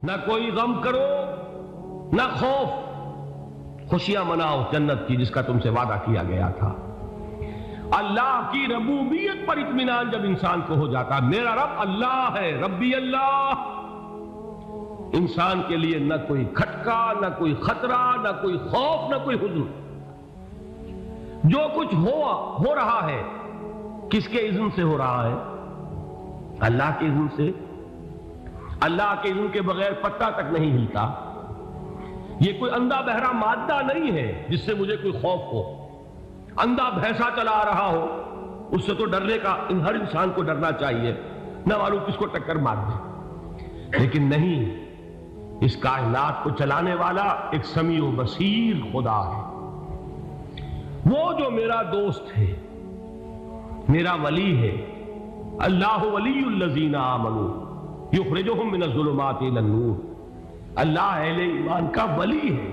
نہ کوئی غم کرو نہ خوف، خوشیاں مناؤ جنت کی جس کا تم سے وعدہ کیا گیا تھا۔ اللہ کی ربوبیت پر اطمینان جب انسان کو ہو جاتا، میرا رب اللہ ہے، ربی اللہ، انسان کے لیے نہ کوئی کھٹکا، نہ کوئی خطرہ، نہ کوئی خوف، نہ کوئی حزن۔ جو کچھ ہو رہا ہے کس کے اذن سے ہو رہا ہے؟ اللہ کے اذن سے۔ اللہ کے اذن کے بغیر پتا تک نہیں ہلتا۔ یہ کوئی اندھا بہرا مادہ نہیں ہے جس سے مجھے کوئی خوف ہو۔ اندھا بھینسا چلا رہا ہو اس سے تو ڈرنے کا ہر انسان کو ڈرنا چاہیے، نہ معلوم کس کو ٹکر مار دے۔ لیکن نہیں، اس کائنات کو چلانے والا ایک سمیع و بصیر خدا ہے۔ وہ جو میرا دوست ہے، میرا ولی ہے، اللہ ولی الذین آمنوا یخرجہم من الظلمات الی النور۔ اللہ اہل ایمان کا ولی ہے،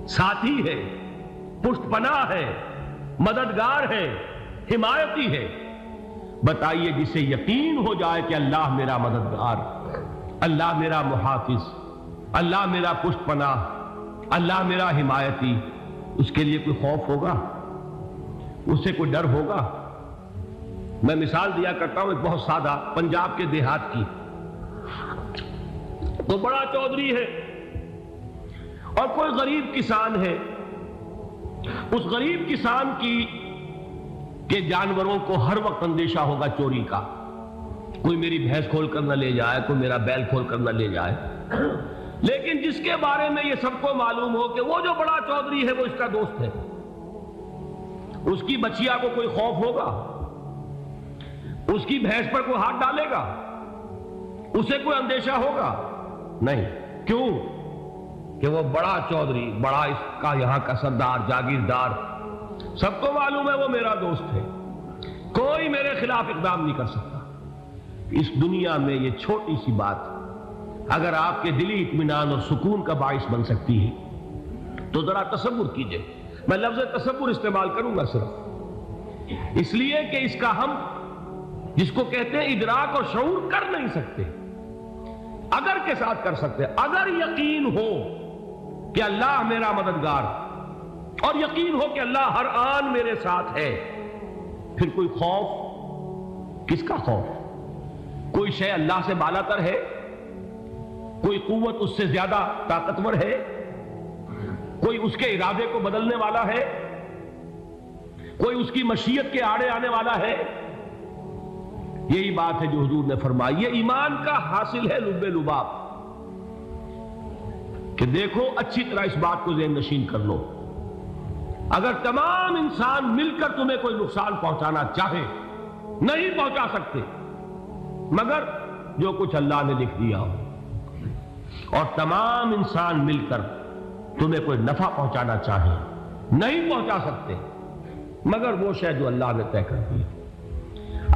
ساتھی ہے، پشت پناہ ہے، مددگار ہے، حمایتی ہے۔ بتائیے جسے یقین ہو جائے کہ اللہ میرا مددگار، اللہ میرا محافظ، اللہ میرا پشت پناہ، اللہ میرا حمایتی، اس کے لیے کوئی خوف ہوگا؟ اس سے کوئی ڈر ہوگا؟ میں مثال دیا کرتا ہوں ایک بہت سادہ، پنجاب کے دیہات کی۔ تو بڑا چودھری ہے اور کوئی غریب کسان ہے۔ اس غریب کسان کے جانوروں کو ہر وقت اندیشہ ہوگا چوری کا، کوئی میری بھینس کھول کر نہ لے جائے، کوئی میرا بیل کھول کر نہ لے جائے۔ لیکن جس کے بارے میں یہ سب کو معلوم ہو کہ وہ جو بڑا چودھری ہے وہ اس کا دوست ہے، اس کی بچیا کو کوئی خوف ہوگا؟ اس کی بھینس پر کوئی ہاتھ ڈالے گا؟ اسے کوئی اندیشہ ہوگا؟ نہیں۔ کیوں؟ کہ وہ بڑا چودھری، بڑا اس کا یہاں کا سردار، جاگیردار، سب کو معلوم ہے وہ میرا دوست ہے، کوئی میرے خلاف اقدام نہیں کر سکتا۔ اس دنیا میں یہ چھوٹی سی بات اگر آپ کے دلی اطمینان اور سکون کا باعث بن سکتی ہے تو ذرا تصور کیجئے۔ میں لفظ تصور استعمال کروں گا صرف اس لیے کہ اس کا ہم جس کو کہتے ہیں ادراک اور شعور کر نہیں سکتے، اگر کے ساتھ کر سکتے۔ اگر یقین ہو کہ اللہ میرا مددگار اور یقین ہو کہ اللہ ہر آن میرے ساتھ ہے، پھر کوئی خوف؟ کس کا خوف؟ کوئی شے اللہ سے بالا تر ہے؟ کوئی قوت اس سے زیادہ طاقتور ہے؟ کوئی اس کے ارادے کو بدلنے والا ہے؟ کوئی اس کی مشیت کے آڑے آنے والا ہے؟ یہی بات ہے جو حضور نے فرمائی، یہ ایمان کا حاصل ہے لب لباب، کہ دیکھو اچھی طرح اس بات کو ذہن نشین کر لو، اگر تمام انسان مل کر تمہیں کوئی نقصان پہنچانا چاہے نہیں پہنچا سکتے، مگر جو کچھ اللہ نے لکھ دیا ہو، اور تمام انسان مل کر تمہیں کوئی نفع پہنچانا چاہے نہیں پہنچا سکتے، مگر وہ شے جو اللہ نے طے کر دی۔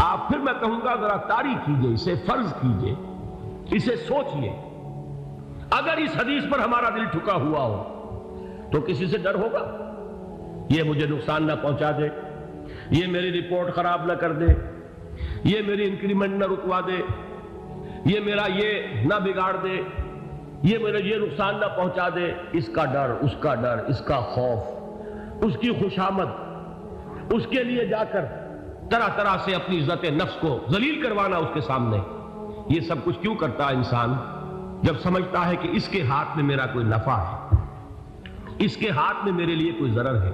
آپ پھر میں کہوں گا ذرا طاری کیجئے، اسے فرض کیجئے، اسے سوچئے۔ اگر اس حدیث پر ہمارا دل ٹھکا ہوا ہو تو کسی سے ڈر ہوگا؟ یہ مجھے نقصان نہ پہنچا دے، یہ میری رپورٹ خراب نہ کر دے، یہ میری انکریمنٹ نہ رکوا دے، یہ میرا یہ نہ بگاڑ دے، یہ میرا یہ نقصان نہ پہنچا دے۔ اس کا ڈر، اس کا ڈر، اس کا خوف، اس کی خوشامد، اس کے لیے جا کر طرح طرح سے اپنی عزت نفس کو ذلیل کروانا اس کے سامنے، یہ سب کچھ کیوں کرتا ہے انسان؟ جب سمجھتا ہے کہ اس کے ہاتھ میں میرا کوئی نفع ہے، اس کے ہاتھ میں میرے لیے کوئی ضرر ہے،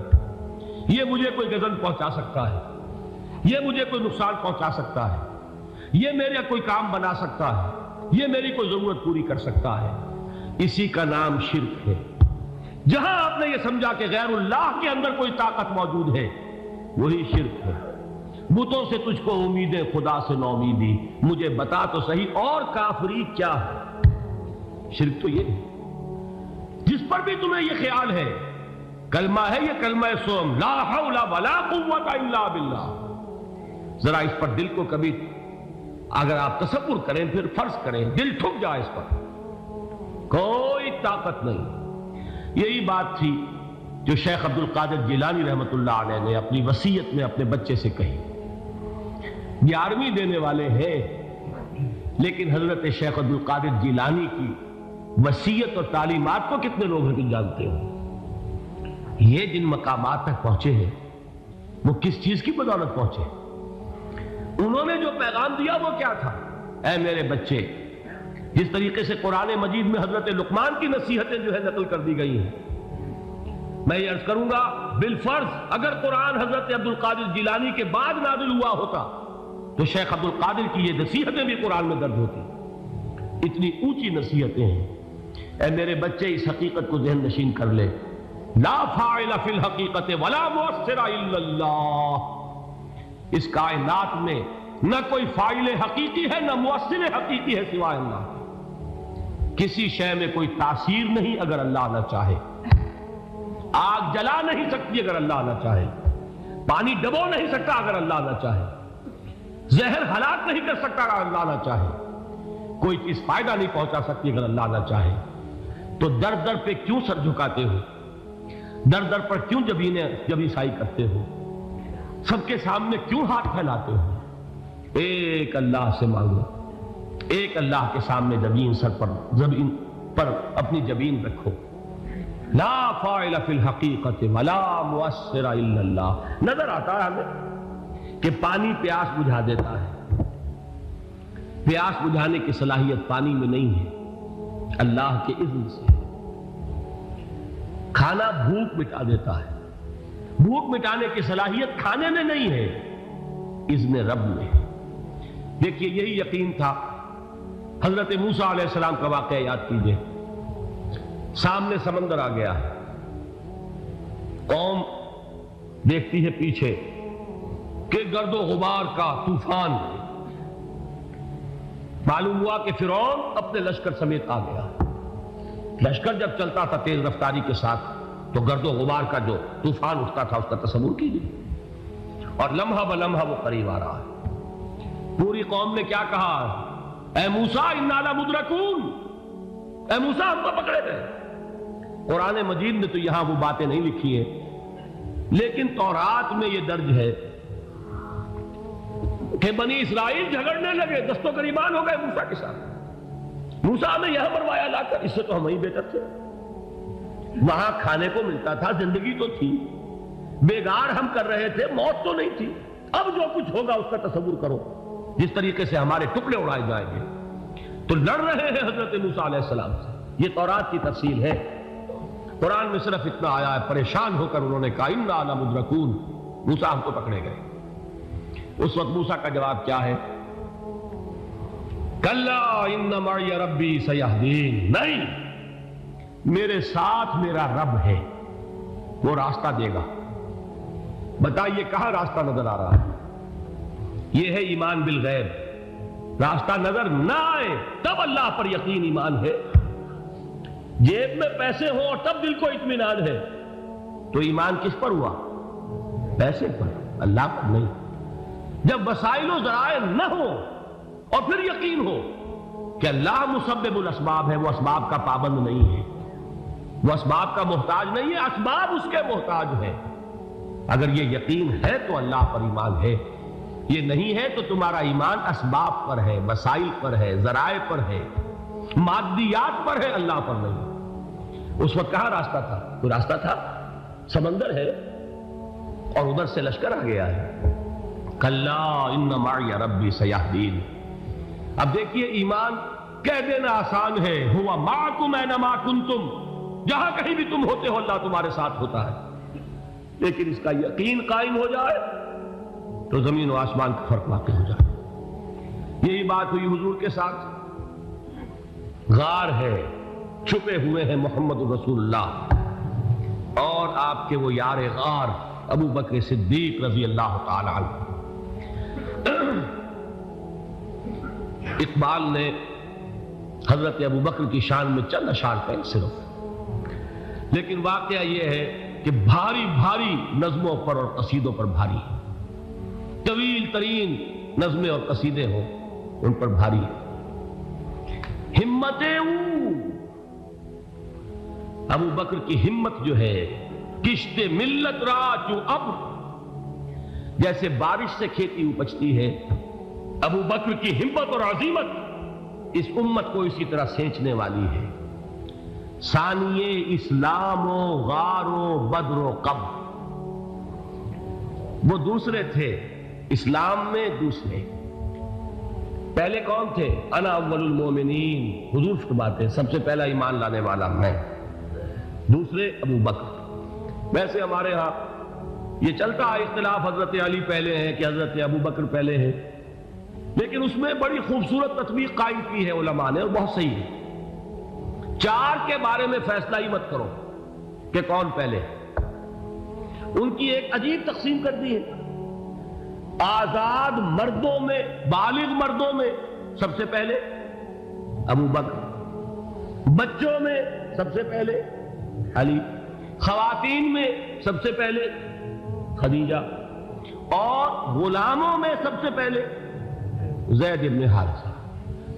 یہ مجھے کوئی غضب پہنچا سکتا ہے، یہ مجھے کوئی نقصان پہنچا سکتا ہے، یہ میرا کوئی کام بنا سکتا ہے، یہ میری کوئی ضرورت پوری کر سکتا ہے، اسی کا نام شرک ہے۔ جہاں آپ نے یہ سمجھا کہ غیر اللہ کے اندر کوئی طاقت موجود ہے، وہی شرک ہے۔ بتوں سے تجھ کو امیدیں، خدا سے نو امیدی، مجھے بتا تو صحیح اور کافری کیا ہے؟ شرک تو یہ ہے۔ جس پر بھی تمہیں یہ خیال ہے، کلمہ ہے یہ کلمہ سوم، لا حول ولا قوت الا باللہ، ذرا اس پر دل کو کبھی اگر آپ تصور کریں، پھر فرض کریں، دل ٹھک جائے اس پر، کوئی طاقت نہیں۔ یہی بات تھی جو شیخ عبد القادر جیلانی رحمۃ اللہ علیہ نے اپنی وصیت میں اپنے بچے سے کہی۔ 11ویں دینے والے ہیں، لیکن حضرت شیخ عبد القادر جیلانی کی وصیت اور تعلیمات کو کتنے لوگ ہیں جانتے ہو؟ یہ جن مقامات تک پہنچے ہیں وہ کس چیز کی بدولت پہنچے؟ انہوں نے جو پیغام دیا وہ کیا تھا؟ اے میرے بچے، جس طریقے سے قرآن مجید میں حضرت لقمان کی نصیحتیں جو ہے نقل کر دی گئی ہیں، میں یہ عرض کروں گا بالفرض اگر قرآن حضرت عبد القادر جیلانی کے بعد نازل ہوا ہوتا تو شیخ عبد القادر کی یہ نصیحتیں بھی قرآن میں درج ہوتی۔ اتنی اونچی نصیحتیں ہیں۔ اے میرے بچے، اس حقیقت کو ذہن نشین کر لے، لا فاعل فی الحقیقت ولا مؤثر الا اللہ۔ اس کائنات میں نہ کوئی فاعل حقیقی ہے نہ مؤثر حقیقی ہے سوائے اللہ۔ کسی شے میں کوئی تاثیر نہیں اگر اللہ نہ چاہے۔ آگ جلا نہیں سکتی اگر اللہ نہ چاہے، پانی ڈبو نہیں سکتا اگر اللہ نہ چاہے، زہر ہلاک نہیں کر سکتا اگر اللہ نہ چاہے، کوئی چیز فائدہ نہیں پہنچا سکتی اگر اللہ نہ چاہے۔ تو در در پہ کیوں سر جھکاتے ہو؟ در در پر کیوں جبیں سائی کرتے ہو؟ سب کے سامنے کیوں ہاتھ پھیلاتے ہو؟ ایک اللہ سے مانگو، ایک اللہ کے سامنے زمین پر اپنی جبین رکھو۔ لا فاعل فی الحقیقت ولا مؤثر الا اللہ۔ نظر آتا ہے ہمیں کہ پانی پیاس بجھا دیتا ہے، پیاس بجھانے کی صلاحیت پانی میں نہیں ہے، اللہ کے اذن سے۔ کھانا بھوک مٹا دیتا ہے، بھوک مٹانے کی صلاحیت کھانے میں نہیں ہے، اذن رب میں ہے۔ دیکھیے یہی یقین تھا حضرت موسیٰ علیہ السلام کا واقعہ یاد کیجئے۔ سامنے سمندر آ گیا ہے، قوم دیکھتی ہے پیچھے کہ گرد و غبار کا طوفان، معلوم ہوا کہ فرعون اپنے لشکر سمیت آ گیا۔ لشکر جب چلتا تھا تیز رفتاری کے ساتھ تو گرد و غبار کا جو طوفان اٹھتا تھا اس کا تصور کیجیے، اور لمحہ بلمحہ وہ قریب آ رہا ہے۔ پوری قوم نے کیا کہا؟ اے موسیٰ انا لمدرکون، اے موسیٰ ہم کو پکڑے گئے۔ قرآن مجید نے تو یہاں وہ باتیں نہیں لکھی ہیں، لیکن تورات میں یہ درج ہے کہ بنی اسرائیل جھگڑنے لگے، دست و گریبان ہو گئے موسیٰ کے ساتھ۔ موسیٰ نے یہاں مروایا لا کر، اس سے تو ہم ہی بہتر تھے، وہاں کھانے کو ملتا تھا، زندگی تو تھی، بیگار ہم کر رہے تھے، موت تو نہیں تھی۔ اب جو کچھ ہوگا اس کا تصور کرو، جس طریقے سے ہمارے ٹکڑے اڑائے جائیں گے۔ تو لڑ رہے ہیں حضرت موسیٰ علیہ السلام سے۔ یہ تورات کی تفصیل ہے، قرآن میں صرف اتنا آیا ہے، پریشان ہو کر انہوں نے کہا انا لمدرکون، موسیٰ ہم کو پکڑے گئے۔ اس وقت موسیٰ کا جواب کیا ہے؟ کلا ان معی ربی سیہدین، نہیں، میرے ساتھ میرا رب ہے، وہ راستہ دے گا۔ بتائیے کہاں راستہ نظر آ رہا ہے؟ یہ ہے ایمان بالغیب۔ راستہ نظر نہ آئے تب اللہ پر یقین ایمان ہے۔ جیب میں پیسے ہوں اور تب دل کو اطمینان ہے تو ایمان کس پر ہوا؟ پیسے پر، اللہ پر نہیں۔ جب وسائل و ذرائع نہ ہو اور پھر یقین ہو کہ اللہ مسبب الاسباب ہے، وہ اسباب کا پابند نہیں ہے، وہ اسباب کا محتاج نہیں ہے، اسباب اس کے محتاج ہے۔ اگر یہ یقین ہے تو اللہ پر ایمان ہے، یہ نہیں ہے تو تمہارا ایمان اسباب پر ہے، وسائل پر ہے، ذرائع پر ہے، مادیات پر ہے، اللہ پر نہیں۔ اس وقت کہاں راستہ تھا؟ کوئی راستہ تھا؟ سمندر ہے اور ادھر سے لشکر آ گیا ہے۔ کلا ان معی ربی سیہدین۔ اب دیکھیے ایمان کہہ دینا آسان ہے، ہوا معکم اینما کنتم، جہاں کہیں بھی تم ہوتے ہو اللہ تمہارے ساتھ ہوتا ہے، لیکن اس کا یقین قائم ہو جائے تو زمین و آسمان کا فرق واقع ہو جائے۔ یہی بات ہوئی حضور کے ساتھ۔ غار ہے، چھپے ہوئے ہیں محمد رسول اللہ اور آپ کے وہ یار غار ابو بکر صدیق رضی اللہ تعالی عنہ۔ اقبال نے حضرت ابو بکر کی شان میں چند اشعار کہے صرف، لیکن واقعہ یہ ہے کہ بھاری بھاری نظموں پر اور قصیدوں پر بھاری ہے، طویل ترین نظمیں اور قصیدے ہوں ان پر بھاری ہے۔ ہمتیں ابو بکر کی ہمت جو ہے، کشت ملت را چوں ابر، جیسے بارش سے کھیتی اپجتی ہے، ابو بکر کی ہمت اور عزیمت اس امت کو اسی طرح سینچنے والی ہے۔ ثانیے اسلام و غار و بدر و قبر، وہ دوسرے تھے اسلام میں، دوسرے پہلے کون تھے؟ انا اول المومنین، حضور فرماتے سب سے پہلا ایمان لانے والا میں، دوسرے ابو بکر۔ ویسے ہمارے ہاں یہ چلتا ہے اختلاف، حضرت علی پہلے ہیں کہ حضرت ابو بکر پہلے ہیں، لیکن اس میں بڑی خوبصورت تطبیق قائم کی ہے علماء نے، اور بہت صحیح ہے۔ چار کے بارے میں فیصلہ ہی مت کرو کہ کون پہلے، ان کی ایک عجیب تقسیم کر دی ہے۔ آزاد مردوں میں، بالغ مردوں میں سب سے پہلے ابو بکر، بچوں میں سب سے پہلے علی، خواتین میں سب سے پہلے خدیجہ، اور غلاموں میں سب سے پہلے زید بن حارثہ۔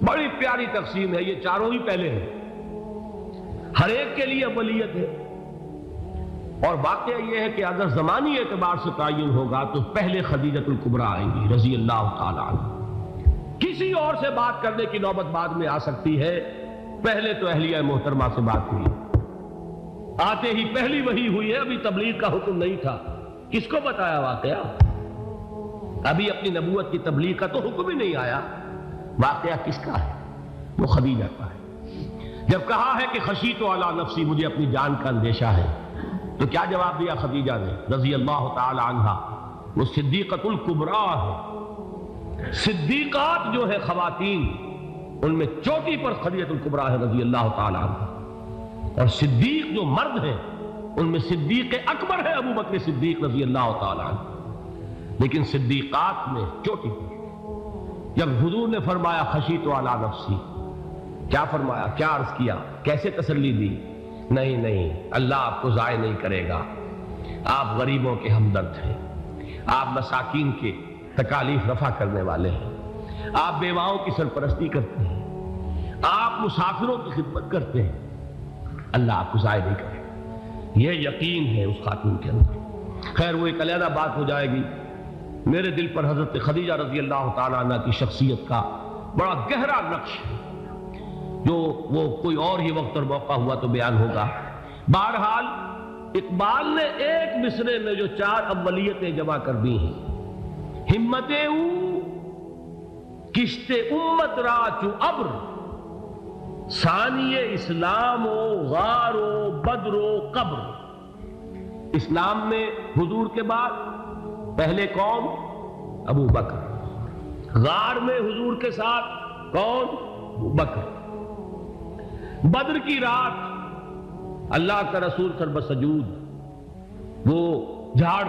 بڑی پیاری تقسیم ہے، یہ چاروں ہی پہلے ہیں، ہر ایک کے لیے اولیت ہے۔ اور واقعہ یہ ہے کہ اگر زمانی اعتبار سے تعین ہوگا تو پہلے خدیجۃ الکبریٰ آئیں گی رضی اللہ تعالی عنہ۔ کسی اور سے بات کرنے کی نوبت بعد میں آ سکتی ہے، پہلے تو اہلیہ محترمہ سے بات ہوئی، آتے ہی پہلی وحی ہوئی ہے، ابھی تبلیغ کا حکم نہیں تھا۔ کس کو بتایا واقعہ؟ ابھی اپنی نبوت کی تبلیغ کا تو حکم ہی نہیں آیا۔ واقعہ کس کا ہے؟ وہ خدیجہ کا ہے۔ جب کہا ہے کہ خشیت علی نفسی، مجھے اپنی جان کا اندیشہ ہے، تو کیا جواب دیا خدیجہ نے رضی اللہ تعالی عنہا؟ وہ صدیقۃ الکبریٰ ہے۔ صدیقات جو ہے خواتین، ان میں چوٹی پر خدیجۃ الکبریٰ ہے رضی اللہ تعالی عنہا، اور صدیق جو مرد ہیں ان میں صدیق اکبر ہے ابو بکر صدیق رضی اللہ تعالی عنہ، لیکن صدیقات میں چوٹی پر۔ جب حضور نے فرمایا خشیت علی نفسی، کیا فرمایا؟ کیا عرض کیا؟ کیسے تسلی دی؟ نہیں نہیں، اللہ آپ کو ضائع نہیں کرے گا، آپ غریبوں کے ہمدرد ہیں، آپ مساکین کے تکالیف رفع کرنے والے ہیں، آپ بیواؤں کی سرپرستی کرتے ہیں، آپ مسافروں کی خدمت کرتے ہیں، اللہ آپ کو ضائع نہیں کرے گا۔ یہ یقین ہے اس خاتون کے اندر۔ خیر وہ ایک علیحدہ بات ہو جائے گی۔ میرے دل پر حضرت خدیجہ رضی اللہ تعالیٰ عنہ کی شخصیت کا بڑا گہرا نقش ہے، جو وہ کوئی اور ہی وقت اور موقع ہوا تو بیان ہوگا۔ بہرحال اقبال نے ایک مصرے میں جو چار اولیتیں جمع کر دی ہیں، ہمتیں او کشت امت را چو ابر، ثانی اسلام و غار و بدر و قبر۔ اسلام میں حضور کے بعد پہلے کون؟ ابو بکر۔ غار میں حضور کے ساتھ کون؟ ابو بکر۔ بدر کی رات اللہ کا رسول سر سجود، وہ جھاڑ،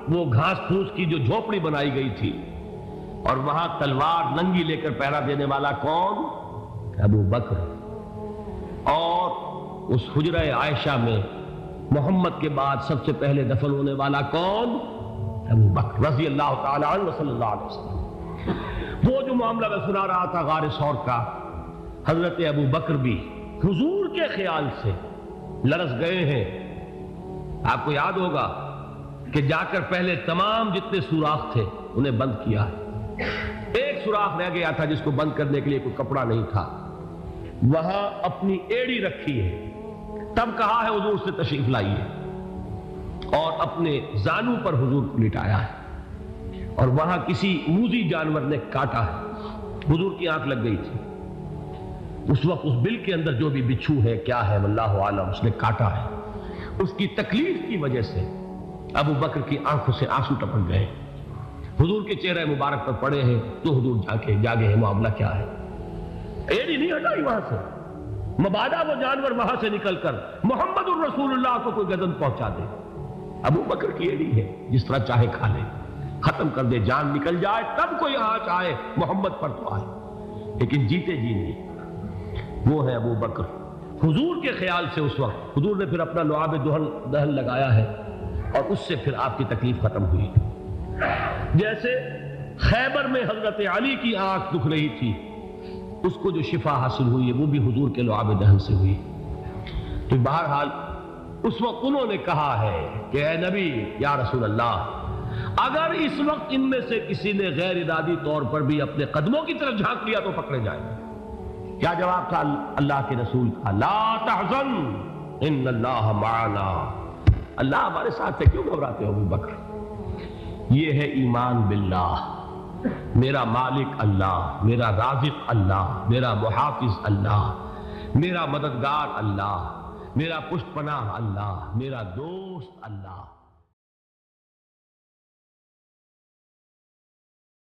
وہ گھاس پھوس کی جو جھوپڑی بنائی گئی تھی، اور وہاں تلوار ننگی لے کر پہرا دینے والا کون؟ ابو بکر۔ اور اس حجرہ عائشہ میں محمد کے بعد سب سے پہلے دفن ہونے والا کون؟ ابو بکر رضی اللہ تعالی عنہ صلی اللہ علیہ وسلم۔ وہ جو معاملہ میں سنا رہا تھا غار ثور کا، حضرت ابو بکر بھی حضور کے خیال سے لرز گئے ہیں۔ آپ کو یاد ہوگا کہ جا کر پہلے تمام جتنے سوراخ تھے انہیں بند کیا ہے، ایک سوراخ رہ گیا تھا جس کو بند کرنے کے لیے کوئی کپڑا نہیں تھا، وہاں اپنی ایڑی رکھی ہے، تب کہا ہے حضور سے تشریف لائیے، اور اپنے زانو پر حضور کو لٹایا ہے، اور وہاں کسی موذی جانور نے کاٹا ہے، حضور کی آنکھ لگ گئی تھی، اس وقت اس بل کے اندر جو بھی بچھو ہے کیا ہے واللہ عالم، اس نے کاٹا ہے، اس کی تکلیف کی وجہ سے ابو بکر کی آنکھوں سے آنسو ٹپک گئے، حضور کے چہرے مبارک پر پڑے ہیں، تو حضور جاگے ہیں، معاملہ کیا ہے؟ ایڑی نہیں ہٹائی وہاں سے، مبادا وہ جانور وہاں سے نکل کر محمد الرسول اللہ کو کوئی گزن پہنچا دے، ابو بکر کی ایڑی ہے، جس طرح چاہے کھا لے، ختم کر دے، جان نکل جائے تب کوئی آنچ آئے، محمد پر تو آئے، لیکن جیتے جی نہیں۔ وہ ہے ابو بکر۔ حضور کے خیال سے اس وقت حضور نے پھر اپنا لعاب دہن لگایا ہے، اور اس سے پھر آپ کی تکلیف ختم ہوئی۔ جیسے خیبر میں حضرت علی کی آنکھ دکھ رہی تھی، اس کو جو شفا حاصل ہوئی ہے وہ بھی حضور کے لعاب دہن سے ہوئی۔ تو بہرحال اس وقت انہوں نے کہا ہے کہ اے نبی یا رسول اللہ، اگر اس وقت ان میں سے کسی نے غیر ارادی طور پر بھی اپنے قدموں کی طرف جھانک لیا تو پکڑے جائیں گے۔ کیا جواب تھا اللہ کے رسول کا؟ لا تحزن ان اللہ معنا، اللہ ہمارے ساتھ ہے، کیوں گھبراتے ہو ابو بکر؟ یہ ہے ایمان باللہ، میرا مالک اللہ، میرا رازق اللہ، میرا محافظ اللہ، میرا مددگار اللہ، میرا پشت پناہ اللہ، میرا دوست اللہ۔